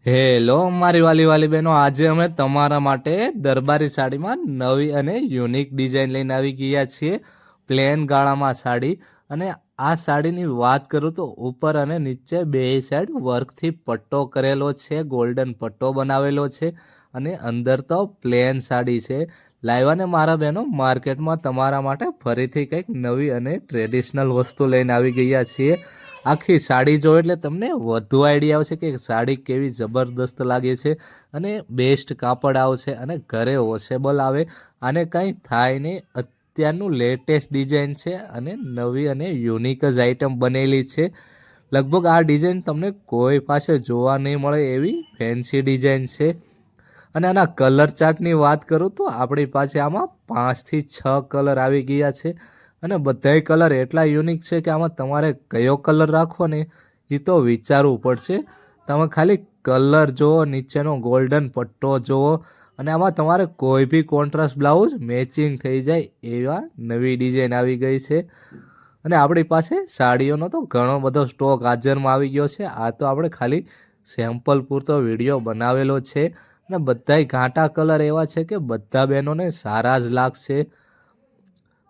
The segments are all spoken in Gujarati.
હેલો મારી વાલી વાલી બહેનો, આજે અમે તમારા માટે દરબારી સાડીમાં નવી અને યુનિક ડિઝાઇન લઈને આવી ગયા છીએ. પ્લેન ગાળામાં સાડી, અને આ સાડીની વાત કરું તો ઉપર અને નીચે બે સાઈડ વર્કથી પટ્ટો કરેલો છે, ગોલ્ડન પટ્ટો બનાવેલો છે, અને અંદર તો પ્લેન સાડી છે. લાવ્યા ને મારા બહેનો, માર્કેટમાં તમારા માટે ફરીથી કંઈક નવી અને ટ્રેડિશનલ વસ્તુ લઈને આવી ગયા છીએ. આખી સાડી જો એટલે તમને વધુ આઈડિયા આવશે કે સાડી કેવી જબરદસ્ત લાગે છે, અને બેસ્ટ કાપડ આવશે અને ઘરે વોશેબલ આવે. આને કંઈ થાય નહીં, અત્યારનું લેટેસ્ટ ડિઝાઇન છે અને નવી અને યુનિક જ આઇટમ બનેલી છે. લગભગ આ ડિઝાઇન તમને કોઈ પાસે જોવા નહીં મળે એવી ફેન્સી ડિઝાઇન છે. અને આના કલર ચાર્ટની વાત કરું તો આપણી પાસે આમાં 5 થી 6 કલર આવી ગયા છે. અને બધાય કલર એટલા યુનિક છે કે આમાં તમારે કયો કલર રાખવો ને એ તો વિચારવું પડશે. તમે ખાલી કલર જુઓ, નીચેનો ગોલ્ડન પટ્ટો જુઓ, અને આમાં તમારે કોઈ બી કોન્ટ્રાસ્ટ બ્લાઉઝ મેચિંગ થઈ જાય એવા નવી ડિઝાઇન આવી ગઈ છે. અને આપણી પાસે સાડીઓનો તો ઘણો બધો સ્ટોક હાજરમાં આવી ગયો છે. આ તો આપણે ખાલી સેમ્પલ પૂરતો વિડીયો બનાવેલો છે. અને બધાય ઘાટા કલર એવા છે કે બધા બહેનોને સારા જ લાગશે.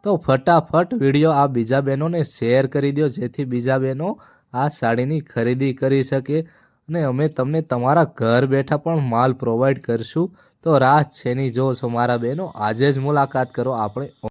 તો ફટાફટ વિડીયો આ બીજા બહેનોને શેર કરી દો, જેથી બીજા બહેનો આ સાડીની ખરીદી કરી શકે. અને અમે તમને તમારા ઘર બેઠા પણ માલ પ્રોવાઈડ કરશું. તો રાહ શેની જો છો મારા બહેનો, આજે જ મુલાકાત કરો આપણે